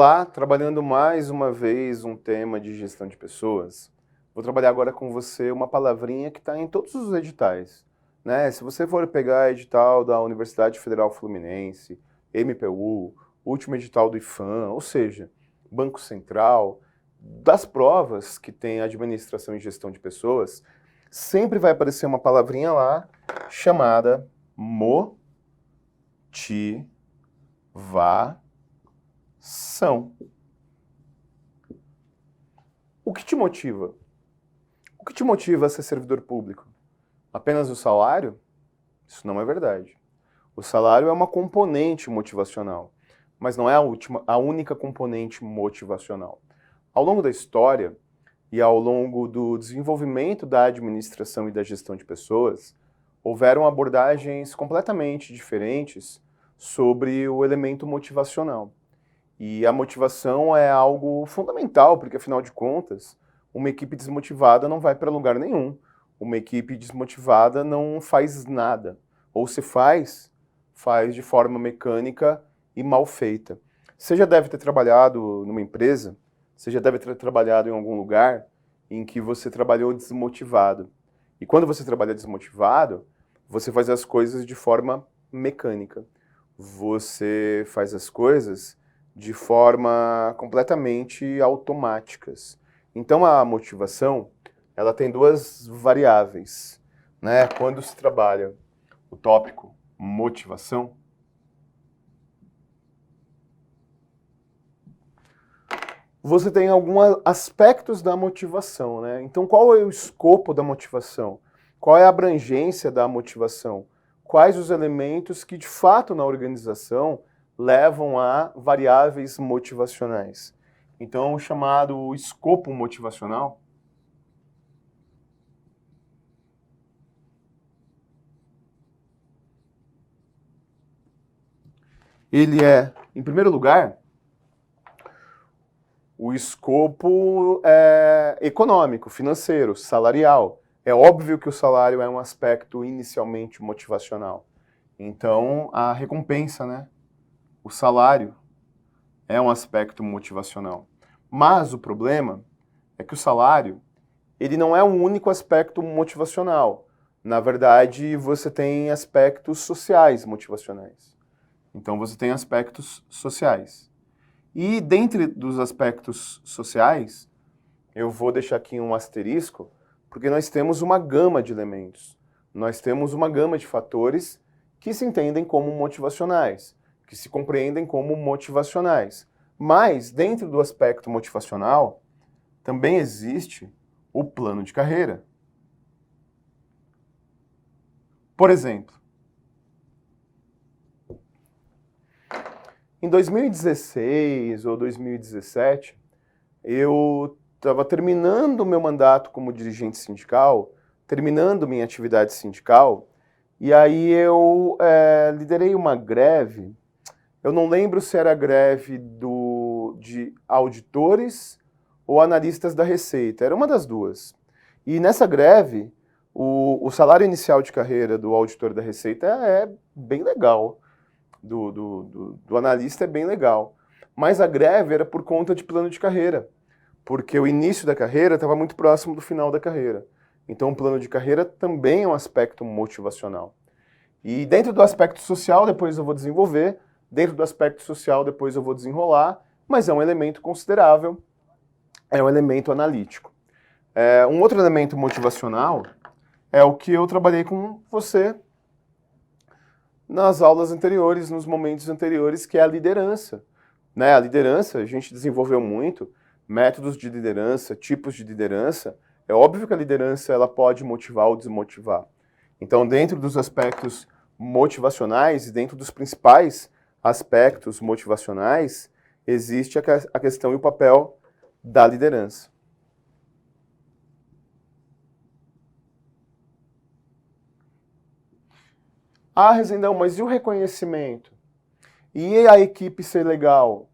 Olá, trabalhando mais uma vez um tema de gestão de pessoas. Vou trabalhar agora com você uma palavrinha que está em todos os editais, né? Se você for pegar edital da Universidade Federal Fluminense, MPU, último edital do IFAM, ou seja, Banco Central, das provas que tem administração e gestão de pessoas, sempre vai aparecer uma palavrinha lá chamada motivação. O que te motiva? O que te motiva a ser servidor público? Apenas o salário? Isso não é verdade. O salário é uma componente motivacional, mas não é a única componente motivacional. Ao longo da história e ao longo do desenvolvimento da administração e da gestão de pessoas, houveram abordagens completamente diferentes sobre o elemento motivacional. E a motivação é algo fundamental, porque afinal de contas, uma equipe desmotivada não vai para lugar nenhum. Uma equipe desmotivada não faz nada. Ou se faz de forma mecânica e mal feita. Você já deve ter trabalhado numa empresa, você já deve ter trabalhado em algum lugar em que você trabalhou desmotivado. E quando você trabalha desmotivado, você faz as coisas de forma mecânica. Você faz as coisas de forma completamente automáticas. Então a motivação, ela tem duas variáveis, né? Quando se trabalha o tópico motivação, você tem alguns aspectos da motivação, né? Então qual é o escopo da motivação? Qual é a abrangência da motivação? Quais os elementos que de fato na organização levam a variáveis motivacionais? Então, o chamado escopo motivacional ele é, em primeiro lugar, o escopo econômico, financeiro, salarial. É óbvio que o salário é um aspecto inicialmente motivacional. Então, a recompensa, né? O salário é um aspecto motivacional. Mas o problema é que o salário, ele não é um único aspecto motivacional. Na verdade, você tem aspectos sociais motivacionais. Então, você tem aspectos sociais. E dentre dos aspectos sociais, eu vou deixar aqui um asterisco, porque nós temos uma gama de elementos. Nós temos uma gama de fatores que se entendem como motivacionais, que se compreendem como motivacionais. Mas, dentro do aspecto motivacional, também existe o plano de carreira. Por exemplo, em 2016 ou 2017, eu estava terminando o meu mandato como dirigente sindical, terminando minha atividade sindical, e aí eu liderei uma greve. Eu não lembro se era greve de auditores ou analistas da Receita, era uma das duas. E nessa greve, o salário inicial de carreira do auditor da Receita é bem legal, do analista é bem legal. Mas a greve era por conta de plano de carreira, porque o início da carreira estava muito próximo do final da carreira. Então o plano de carreira também é um aspecto motivacional. E dentro do aspecto social, depois eu vou desenvolver, dentro do aspecto social, depois eu vou desenrolar, mas é um elemento considerável, é um elemento analítico. Um outro elemento motivacional é o que eu trabalhei com você nas aulas anteriores, nos momentos anteriores, que é a liderança. Né? A liderança, a gente desenvolveu muito, métodos de liderança, tipos de liderança. É óbvio que a liderança ela pode motivar ou desmotivar. Então, dentro dos aspectos motivacionais e dentro dos principais aspectos motivacionais, existe a questão e o papel da liderança. Ah, Rezendão, mas e o reconhecimento? E a equipe ser legal?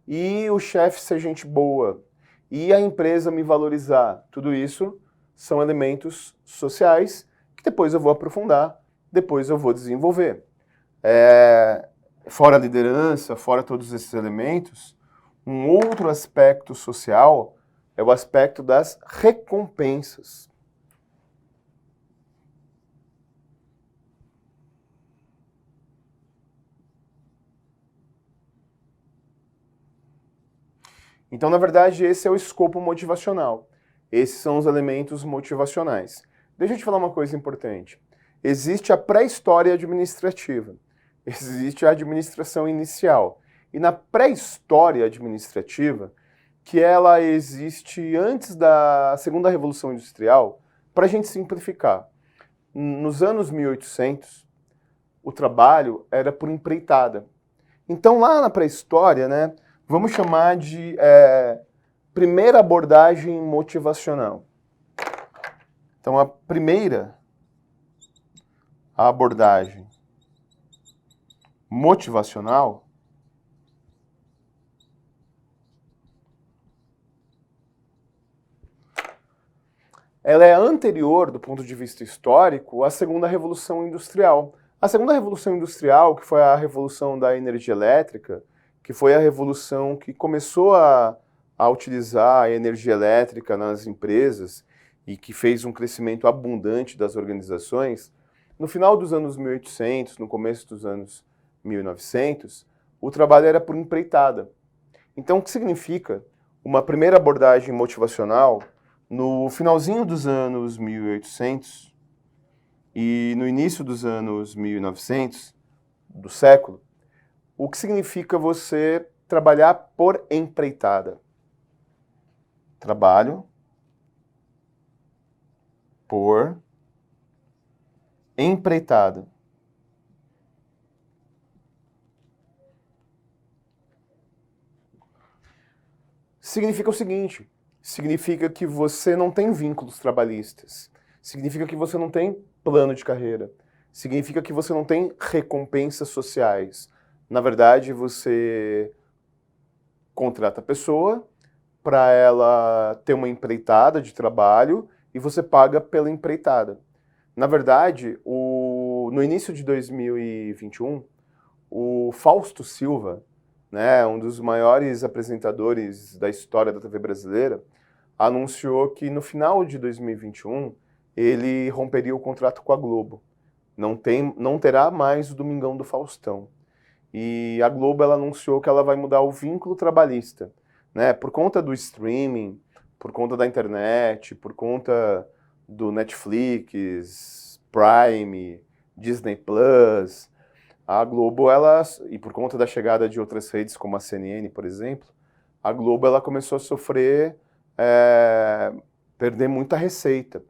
E o chefe ser gente boa? E a empresa me valorizar? Tudo isso são elementos sociais que depois eu vou aprofundar, depois eu vou desenvolver. Fora a liderança, fora todos esses elementos, Um outro aspecto social é o aspecto das recompensas. Então, na verdade, esse é o escopo motivacional. Esses são os elementos motivacionais. Deixa eu te falar uma coisa importante. Existe a pré-história administrativa. Existe a administração inicial. E na pré-história administrativa, que ela existe antes da segunda Revolução Industrial, para a gente simplificar, nos anos 1800, o trabalho era por empreitada. Então, lá na pré-história, né, vamos chamar de primeira abordagem motivacional. Então, a primeira abordagem motivacional ela é anterior, do ponto de vista histórico, à segunda Revolução Industrial. A segunda Revolução Industrial, que foi a revolução da energia elétrica, que foi a revolução que começou a utilizar a energia elétrica nas empresas e que fez um crescimento abundante das organizações, no final dos anos 1800, no começo dos anos 1900, o trabalho era por empreitada. Então, o que significa uma primeira abordagem motivacional no finalzinho dos anos 1800 e no início dos anos 1900 do século? O que significa você trabalhar por empreitada? Trabalho por empreitada. Significa o seguinte, significa que você não tem vínculos trabalhistas, significa que você não tem plano de carreira, significa que você não tem recompensas sociais. Na verdade, você contrata a pessoa para ela ter uma empreitada de trabalho e você paga pela empreitada. Na verdade, no início de 2021, o Fausto Silva, né, um dos maiores apresentadores da história da TV brasileira, anunciou que no final de 2021 ele romperia o contrato com a Globo. Não terá mais o Domingão do Faustão. E a Globo ela anunciou que ela vai mudar o vínculo trabalhista, né, por conta do streaming, por conta da internet, por conta do Netflix, Prime, Disney Plus. A Globo, e por conta da chegada de outras redes como a CNN, por exemplo, a Globo ela começou a sofrer, perder muita receita.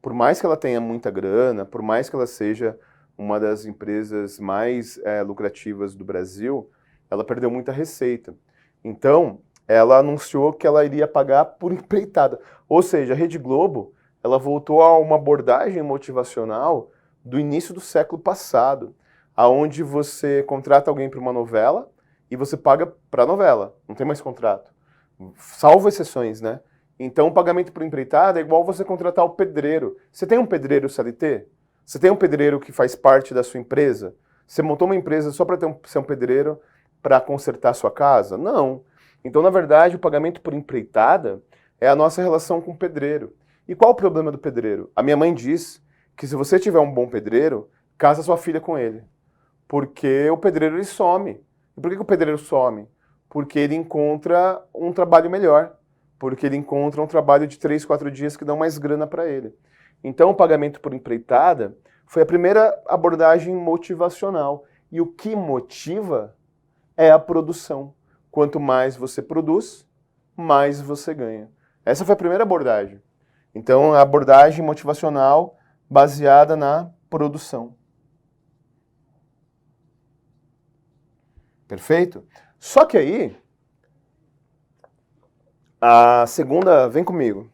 Por mais que ela tenha muita grana, por mais que ela seja uma das empresas mais lucrativas do Brasil, ela perdeu muita receita. Então, ela anunciou que ela iria pagar por empreitada. Ou seja, a Rede Globo, ela voltou a uma abordagem motivacional do início do século passado, aonde você contrata alguém para uma novela e você paga para a novela, não tem mais contrato. Salvo exceções, né? Então, o pagamento por empreitada é igual você contratar o pedreiro. Você tem um pedreiro CLT? Você tem um pedreiro que faz parte da sua empresa? Você montou uma empresa só para ser um pedreiro para consertar a sua casa? Não. Então, na verdade, o pagamento por empreitada é a nossa relação com o pedreiro. E qual o problema do pedreiro? A minha mãe diz que se você tiver um bom pedreiro, casa sua filha com ele. Porque o pedreiro ele some. E por que o pedreiro some? Porque ele encontra um trabalho melhor. Porque ele encontra um trabalho de 3, 4 dias que dão mais grana para ele. Então, o pagamento por empreitada foi a primeira abordagem motivacional. E o que motiva é a produção. Quanto mais você produz, mais você ganha. Essa foi a primeira abordagem. Então, a abordagem motivacional baseada na produção. Perfeito? Só que aí, vem comigo.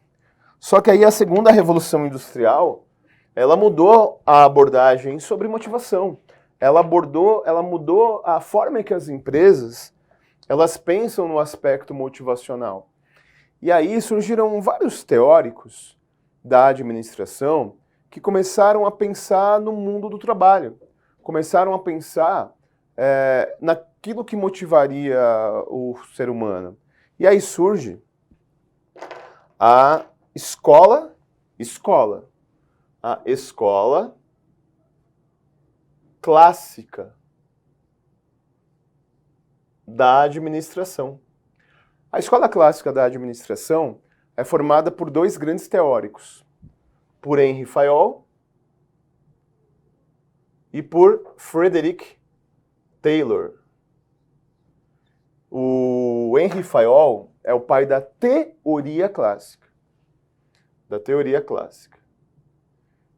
Só que aí a segunda revolução industrial, ela mudou a abordagem sobre motivação. Ela mudou a forma que as empresas, elas pensam no aspecto motivacional. E aí surgiram vários teóricos da administração que começaram a pensar no mundo do trabalho. Começaram a pensar naquilo que motivaria o ser humano. E aí surge a escola, a escola clássica da administração. A escola clássica da administração é formada por dois grandes teóricos, por Henry Fayol e por Frederick Taylor. O Henry Fayol é o pai da teoria clássica.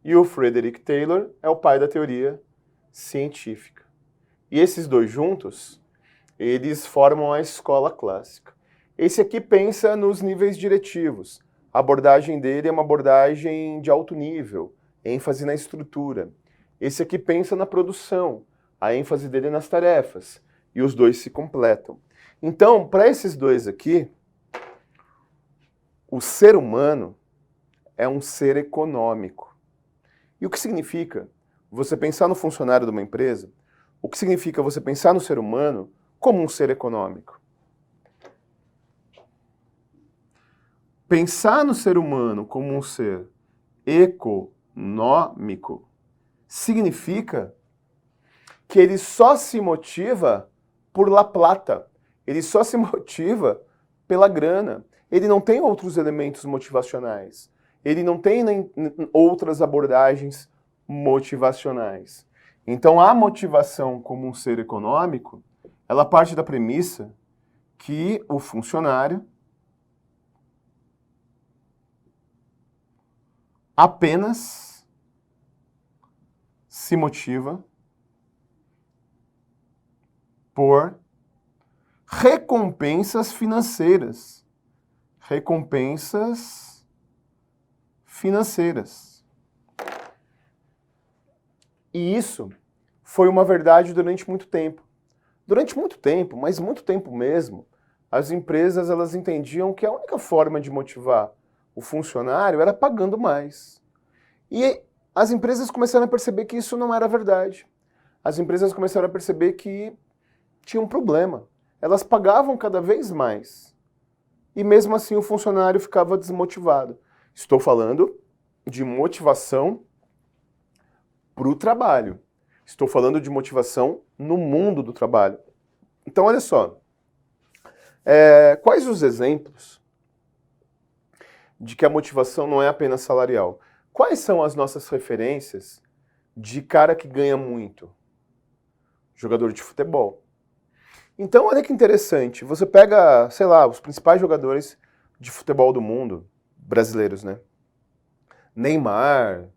E o Frederick Taylor é o pai da teoria científica. E esses dois juntos, eles formam a escola clássica. Esse aqui pensa nos níveis diretivos. A abordagem dele é uma abordagem de alto nível, ênfase na estrutura. Esse aqui pensa na produção, a ênfase dele é nas tarefas. E os dois se completam. Então, para esses dois aqui, o ser humano é um ser econômico. E o que significa você pensar no funcionário de uma empresa? O que significa você pensar no ser humano como um ser econômico? Pensar no ser humano como um ser econômico significa que ele só se motiva por La Plata. Ele só se motiva pela grana. Ele não tem outros elementos motivacionais. Ele não tem nem outras abordagens motivacionais. Então, a motivação como um ser econômico, ela parte da premissa que o funcionário apenas se motiva por recompensas financeiras. Recompensas financeiras. E isso foi uma verdade durante muito tempo. Durante muito tempo, mas muito tempo mesmo, as empresas elas entendiam que a única forma de motivar o funcionário era pagando mais. E as empresas começaram a perceber que isso não era verdade. As empresas começaram a perceber que tinha um problema. Elas pagavam cada vez mais. E mesmo assim o funcionário ficava desmotivado. Estou falando de motivação para o trabalho. Estou falando de motivação no mundo do trabalho. Então, olha só. Quais os exemplos de que a motivação não é apenas salarial? Quais são as nossas referências de cara que ganha muito? Jogador de futebol. Então, olha que interessante. Você pega, sei lá, os principais jogadores de futebol do mundo, brasileiros, né? Neymar,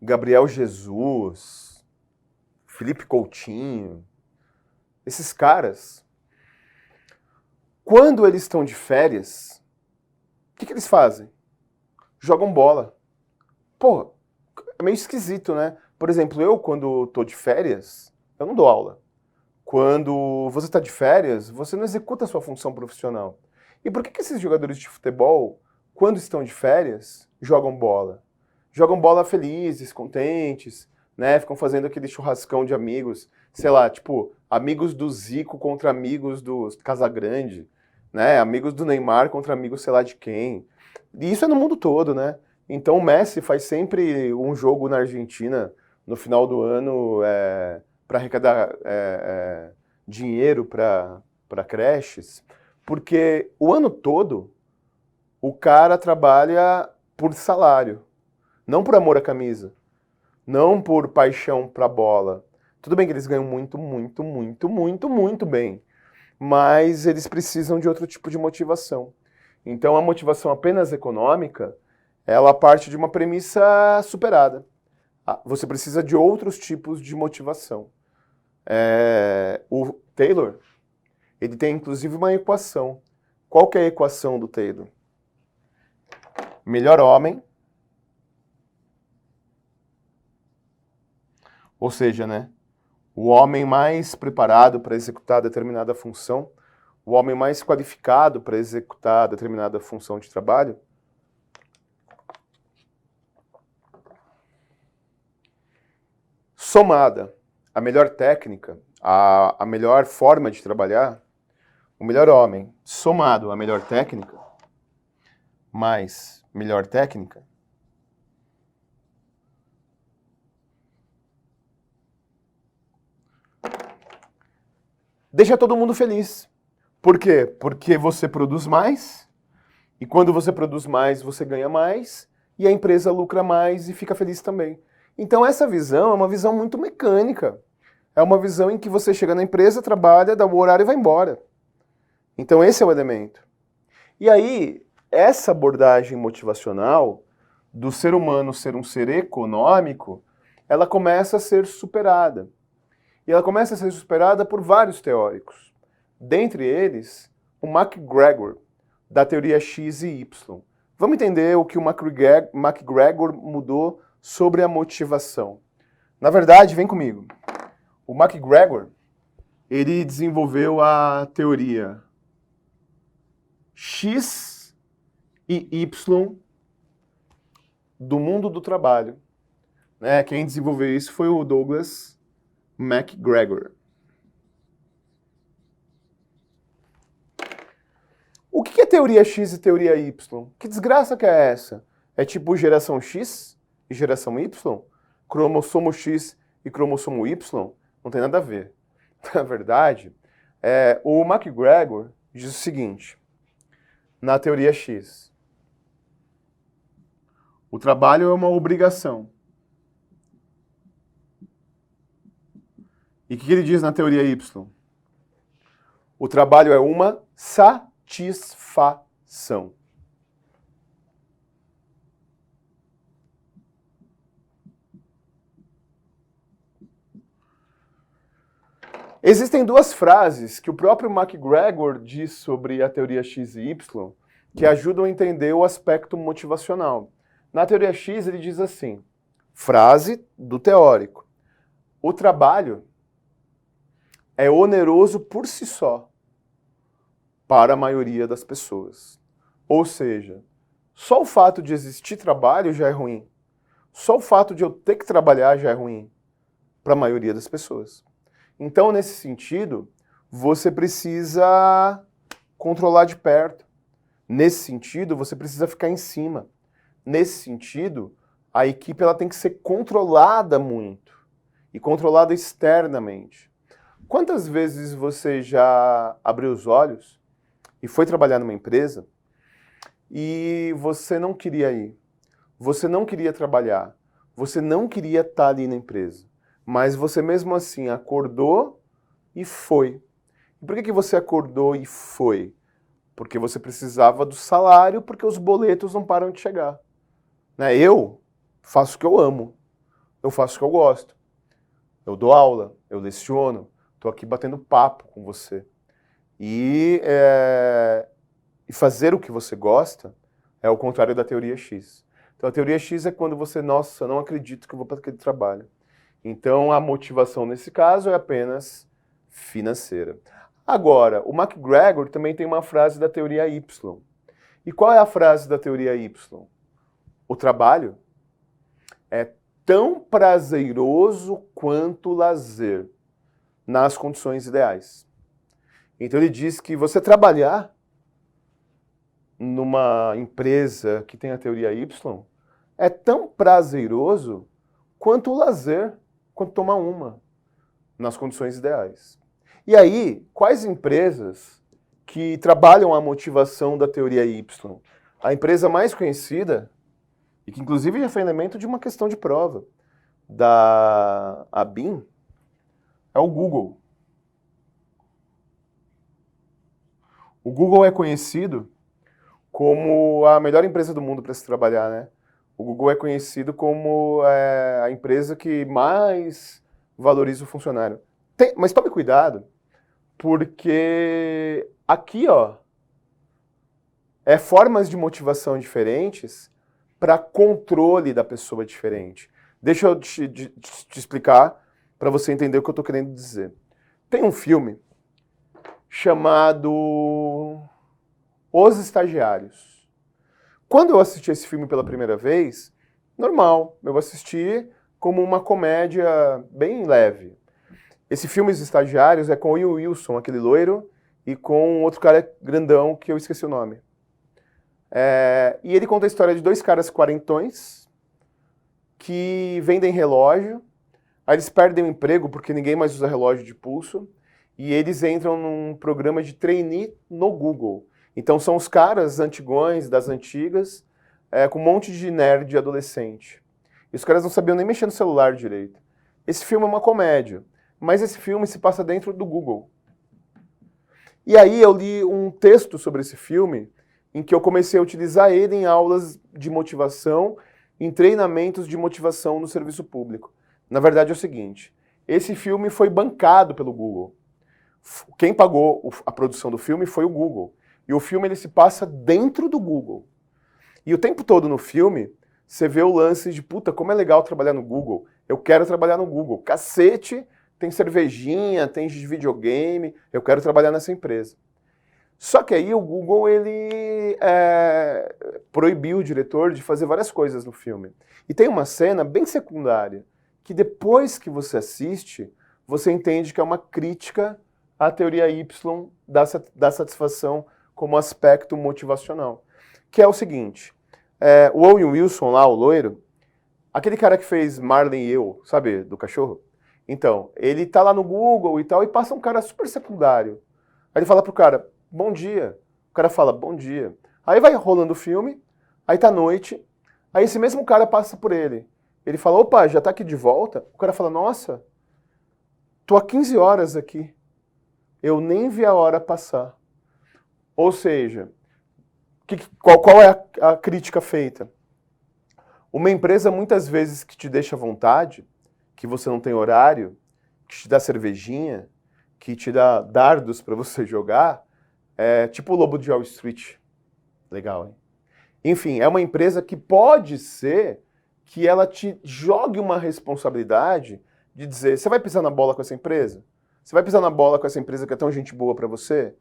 Gabriel Jesus, Felipe Coutinho. Esses caras, quando eles estão de férias, o que eles fazem? Jogam bola. Pô, é meio esquisito, né? Por exemplo, eu, quando tô de férias, eu não dou aula. Quando você está de férias, você não executa a sua função profissional. E por que esses jogadores de futebol, quando estão de férias, jogam bola? Jogam bola felizes, contentes, né? Ficam fazendo aquele churrascão de amigos, sei lá, tipo, amigos do Zico contra amigos do Casagrande, né? Amigos do Neymar contra amigos sei lá de quem. E isso é no mundo todo, né? Então o Messi faz sempre um jogo na Argentina no final do ano para arrecadar dinheiro para creches, porque o ano todo o cara trabalha por salário, não por amor à camisa, não por paixão pra bola. Tudo bem que eles ganham muito, muito, muito, muito, muito bem, mas eles precisam de outro tipo de motivação. Então a motivação apenas econômica, ela parte de uma premissa superada. Você precisa de outros tipos de motivação. O Taylor, ele tem inclusive uma equação. Qual que é a equação do Taylor? Melhor homem, ou seja, né, o homem mais preparado para executar determinada função, o homem mais qualificado para executar determinada função de trabalho, somada à melhor técnica, a melhor forma de trabalhar, o melhor homem, somado à melhor técnica, mais melhor técnica, deixa todo mundo feliz. Por quê? Porque você produz mais, e quando você produz mais, você ganha mais, e a empresa lucra mais e fica feliz também. Então essa visão é uma visão muito mecânica. É uma visão em que você chega na empresa, trabalha, dá o horário e vai embora. Então esse é o elemento. E aí, essa abordagem motivacional do ser humano ser um ser econômico, ela começa a ser superada. E ela começa a ser superada por vários teóricos. Dentre eles, o MacGregor, da teoria X e Y. Vamos entender o que o MacGregor mudou sobre a motivação. Na verdade, vem comigo. O MacGregor, ele desenvolveu a teoria X e Y do mundo do trabalho. Né? Quem desenvolveu isso foi o Douglas MacGregor. O que é teoria X e teoria Y? Que desgraça que é essa? É tipo geração X e geração Y? Cromossomo X e cromossomo Y? Não tem nada a ver. Na verdade, o MacGregor diz o seguinte, na teoria X, o trabalho é uma obrigação. E o que ele diz na teoria Y? O trabalho é uma satisfação. Existem duas frases que o próprio MacGregor diz sobre a teoria X e Y que ajudam a entender o aspecto motivacional. Na teoria X ele diz assim, frase do teórico, o trabalho é oneroso por si só para a maioria das pessoas. Ou seja, só o fato de existir trabalho já é ruim. Só o fato de eu ter que trabalhar já é ruim para a maioria das pessoas. Então, nesse sentido, você precisa controlar de perto. Nesse sentido, você precisa ficar em cima. Nesse sentido, a equipe ela tem que ser controlada muito e controlada externamente. Quantas vezes você já abriu os olhos e foi trabalhar numa empresa e você não queria ir, você não queria trabalhar, você não queria estar ali na empresa, mas você mesmo assim acordou e foi. E por que você acordou e foi? Porque você precisava do salário, porque os boletos não param de chegar. Né? Eu faço o que eu amo, eu faço o que eu gosto. Eu dou aula, eu leciono, estou aqui batendo papo com você. E fazer o que você gosta é o contrário da teoria X. Então a teoria X é quando você, nossa, não acredito que eu vou para aquele trabalho. Então a motivação nesse caso é apenas financeira. Agora, o MacGregor também tem uma frase da teoria Y. E qual é a frase da teoria Y? O trabalho é tão prazeroso quanto o lazer, nas condições ideais. Então ele diz que você trabalhar numa empresa que tem a teoria Y é tão prazeroso quanto o lazer, quanto tomar uma, nas condições ideais. E aí, quais empresas que trabalham a motivação da teoria Y? A empresa mais conhecida, e que inclusive já foi elemento de uma questão de prova, da ABIN, é o Google. O Google é conhecido como a melhor empresa do mundo para se trabalhar, né? O Google é conhecido como a empresa que mais valoriza o funcionário. Mas tome cuidado, porque aqui, ó, formas de motivação diferentes para controle da pessoa diferente. Deixa eu te explicar para você entender o que eu estou querendo dizer. Tem um filme chamado Os Estagiários. Quando eu assisti esse filme pela primeira vez, normal, eu assisti como uma comédia bem leve. Esse filme Os Estagiários é com o Will Wilson, aquele loiro, e com outro cara grandão que eu esqueci o nome. E ele conta a história de dois caras quarentões que vendem relógio, aí eles perdem o emprego porque ninguém mais usa relógio de pulso, e eles entram num programa de trainee no Google. Então são os caras antigões, das antigas, com um monte de nerd adolescente. E os caras não sabiam nem mexer no celular direito. Esse filme é uma comédia, mas esse filme se passa dentro do Google. E aí eu li um texto sobre esse filme, em que eu comecei a utilizar ele em aulas de motivação, em treinamentos de motivação no serviço público. Na verdade é o seguinte, esse filme foi bancado pelo Google. Quem pagou a produção do filme foi o Google. E o filme ele se passa dentro do Google. E o tempo todo no filme, você vê o lance de, puta, como é legal trabalhar no Google. Eu quero trabalhar no Google. Cacete, tem cervejinha, tem videogame, eu quero trabalhar nessa empresa. Só que aí o Google, ele proibiu o diretor de fazer várias coisas no filme. E tem uma cena bem secundária, que depois que você assiste, você entende que é uma crítica à teoria Y da satisfação como aspecto motivacional. Que é o seguinte, o Owen Wilson lá, o loiro, aquele cara que fez Marley e eu, sabe, do cachorro? Então, ele tá lá no Google e tal, e passa um cara super secundário. Aí ele fala pro cara, bom dia. O cara fala, bom dia. Aí vai rolando o filme, aí tá noite, aí esse mesmo cara passa por ele. Ele fala, opa, já tá aqui de volta? O cara fala, nossa, tô há 15 horas aqui. Eu nem vi a hora passar. Ou seja, qual é a crítica feita? Uma empresa, muitas vezes, que te deixa à vontade, que você não tem horário, que te dá cervejinha, que te dá dardos para você jogar, tipo o Lobo de Wall Street. Legal, hein? Enfim, é uma empresa que pode ser que ela te jogue uma responsabilidade de dizer, você vai pisar na bola com essa empresa? Você vai pisar na bola com essa empresa que é tão gente boa para você?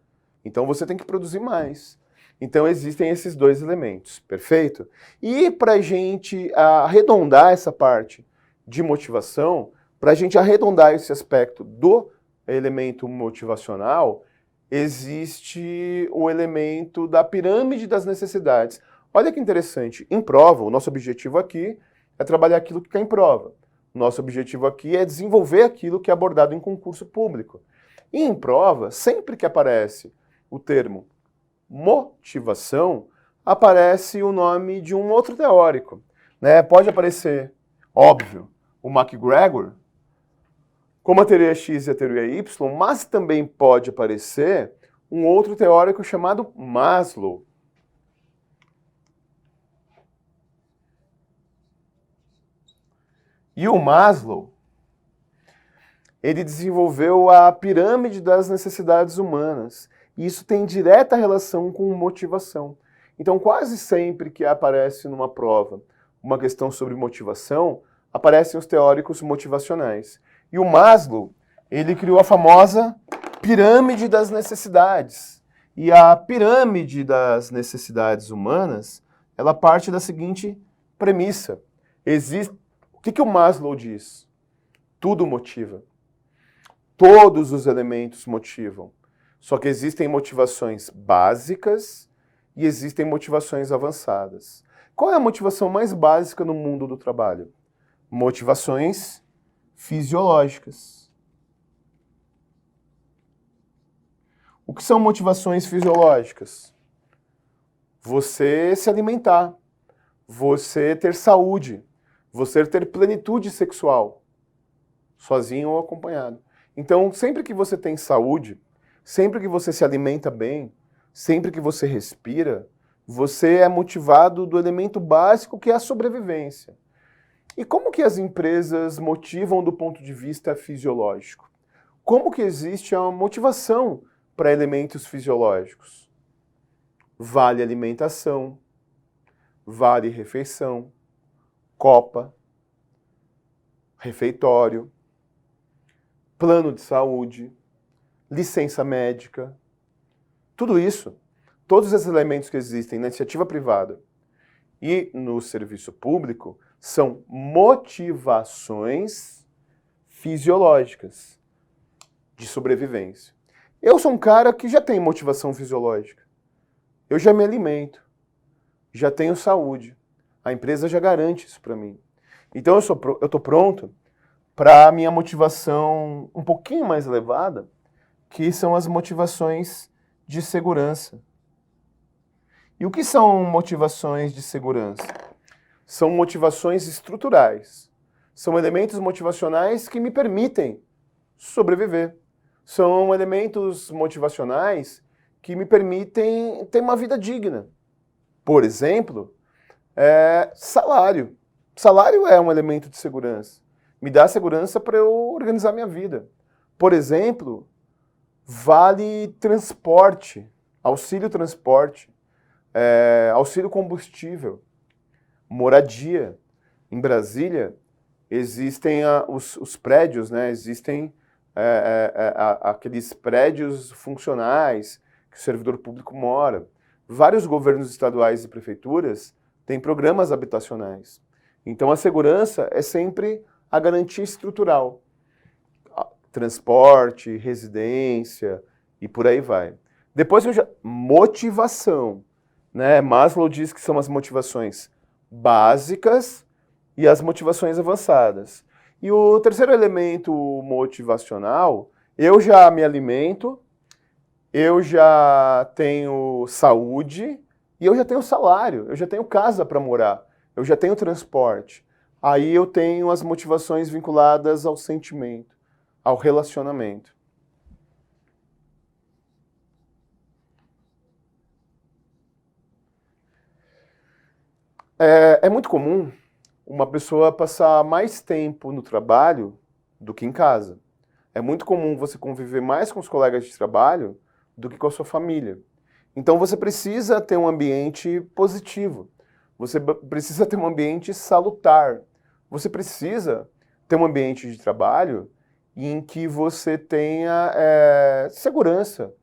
Então você tem que produzir mais. Então existem esses dois elementos, perfeito? E para a gente arredondar essa parte de motivação, para a gente arredondar esse aspecto do elemento motivacional, existe o elemento da pirâmide das necessidades. Olha que interessante, em prova, o nosso objetivo aqui é trabalhar aquilo que cai em prova. O nosso objetivo aqui é desenvolver aquilo que é abordado em concurso público. E em prova, sempre que aparece o termo motivação, aparece o nome de um outro teórico. Pode aparecer, óbvio, o McGregor, como a teoria X e a teoria Y, mas também pode aparecer um outro teórico chamado Maslow. E o Maslow, ele desenvolveu a pirâmide das necessidades humanas. E isso tem direta relação com motivação. Então, quase sempre que aparece numa prova uma questão sobre motivação, aparecem os teóricos motivacionais. E o Maslow, ele criou a famosa pirâmide das necessidades. E a pirâmide das necessidades humanas, ela parte da seguinte premissa. O que o Maslow diz? Tudo motiva. Todos os elementos motivam. Só que existem motivações básicas e existem motivações avançadas. Qual é a motivação mais básica no mundo do trabalho? Motivações fisiológicas. O que são motivações fisiológicas? Você se alimentar, você ter saúde, você ter plenitude sexual, sozinho ou acompanhado. Então, sempre que você tem saúde, sempre que você se alimenta bem, sempre que você respira, você é motivado do elemento básico que é a sobrevivência. E como que as empresas motivam do ponto de vista fisiológico? Como que existe a motivação para elementos fisiológicos? Vale alimentação, vale refeição, copa, refeitório, plano de saúde, licença médica, tudo isso, todos esses elementos que existem na iniciativa privada e no serviço público são motivações fisiológicas de sobrevivência. Eu sou um cara que já tem motivação fisiológica. Eu já me alimento, já tenho saúde. A empresa já garante isso para mim. Então eu estou pronto para a minha motivação um pouquinho mais elevada, que são as motivações de segurança. E o que são motivações de segurança? São motivações estruturais. São elementos motivacionais que me permitem sobreviver. São elementos motivacionais que me permitem ter uma vida digna. Por exemplo, salário. Salário é um elemento de segurança. Me dá segurança para eu organizar minha vida. Por exemplo, vale transporte, auxílio transporte, auxílio combustível, moradia. Em Brasília, existem os prédios, né? Existem aqueles prédios funcionais que o servidor público mora. Vários governos estaduais e prefeituras têm programas habitacionais. Então, a segurança é sempre a garantia estrutural. Transporte, residência e por aí vai. Depois, motivação. Né? Maslow diz que são as motivações básicas e as motivações avançadas. E o terceiro elemento motivacional, eu já me alimento, eu já tenho saúde e eu já tenho salário, eu já tenho casa para morar, eu já tenho transporte. Aí eu tenho as motivações vinculadas ao sentimento, ao relacionamento. É muito comum uma pessoa passar mais tempo no trabalho do que em casa. É muito comum você conviver mais com os colegas de trabalho do que com a sua família. Então você precisa ter um ambiente positivo. Você precisa ter um ambiente salutar. Você precisa ter um ambiente de trabalho em que você tenha segurança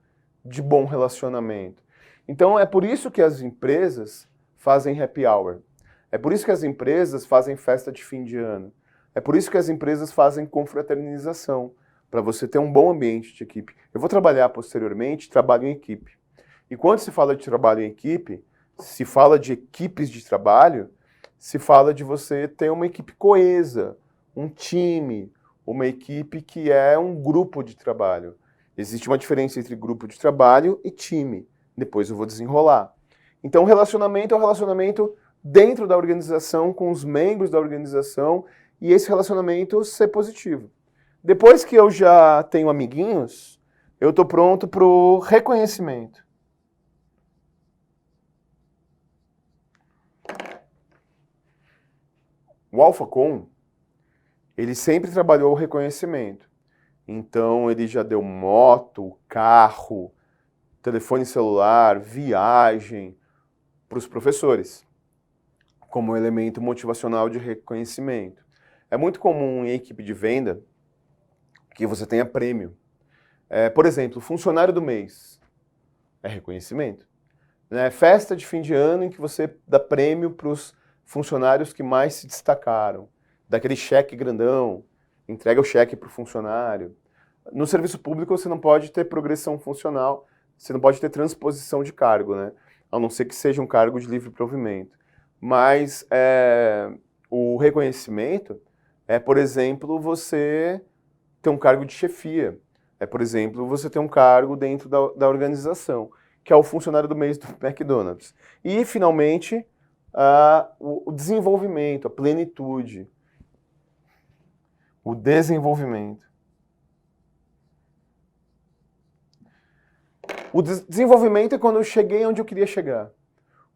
de bom relacionamento. Então é por isso que as empresas fazem happy hour. É por isso que as empresas fazem festa de fim de ano. É por isso que as empresas fazem confraternização, para você ter um bom ambiente de equipe. Eu vou trabalhar posteriormente, trabalho em equipe. E quando se fala de trabalho em equipe, se fala de equipes de trabalho, se fala de você ter uma equipe coesa, um time, uma equipe que é um grupo de trabalho. Existe uma diferença entre grupo de trabalho e time. Depois eu vou desenrolar. Então, relacionamento é um relacionamento dentro da organização, com os membros da organização, e esse relacionamento ser positivo. Depois que eu já tenho amiguinhos, eu estou pronto para o reconhecimento. O AlphaCon, ele sempre trabalhou o reconhecimento. Então, ele já deu moto, carro, telefone celular, viagem para os professores, como elemento motivacional de reconhecimento. É muito comum em equipe de venda que você tenha prêmio. Por exemplo, funcionário do mês é reconhecimento. Festa de fim de ano em que você dá prêmio para os funcionários que mais se destacaram. Daquele cheque grandão, entrega o cheque para o funcionário. No serviço público você não pode ter progressão funcional, você não pode ter transposição de cargo, né? A não ser que seja um cargo de livre provimento. Mas o reconhecimento por exemplo, você ter um cargo de chefia. Por exemplo, você ter um cargo dentro da organização, que é o funcionário do mês do McDonald's. E, finalmente, o desenvolvimento, a plenitude, o desenvolvimento. O desenvolvimento é quando eu cheguei onde eu queria chegar.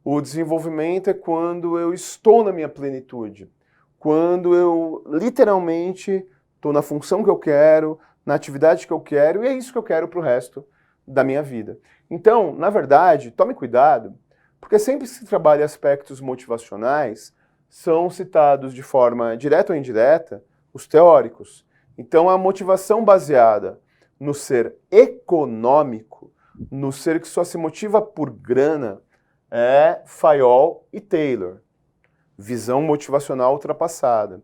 O desenvolvimento é quando eu estou na minha plenitude. Quando eu, literalmente, estou na função que eu quero, na atividade que eu quero, e é isso que eu quero para o resto da minha vida. Então, na verdade, tome cuidado, porque sempre que se trabalha aspectos motivacionais, são citados de forma direta ou indireta os teóricos. Então, a motivação baseada no ser econômico, no ser que só se motiva por grana, é Fayol e Taylor. Visão motivacional ultrapassada.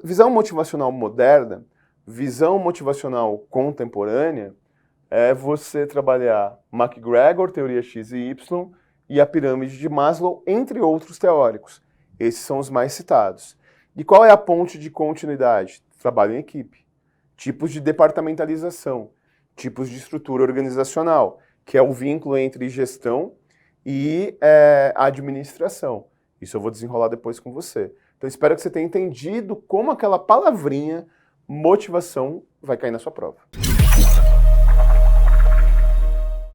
Visão motivacional moderna, visão motivacional contemporânea, é você trabalhar McGregor, teoria X e Y, e a pirâmide de Maslow, entre outros teóricos. Esses são os mais citados. E qual é a ponte de continuidade? Trabalho em equipe. Tipos de departamentalização, tipos de estrutura organizacional, que é o vínculo entre gestão e administração. Isso eu vou desenrolar depois com você. Então espero que você tenha entendido como aquela palavrinha motivação vai cair na sua prova.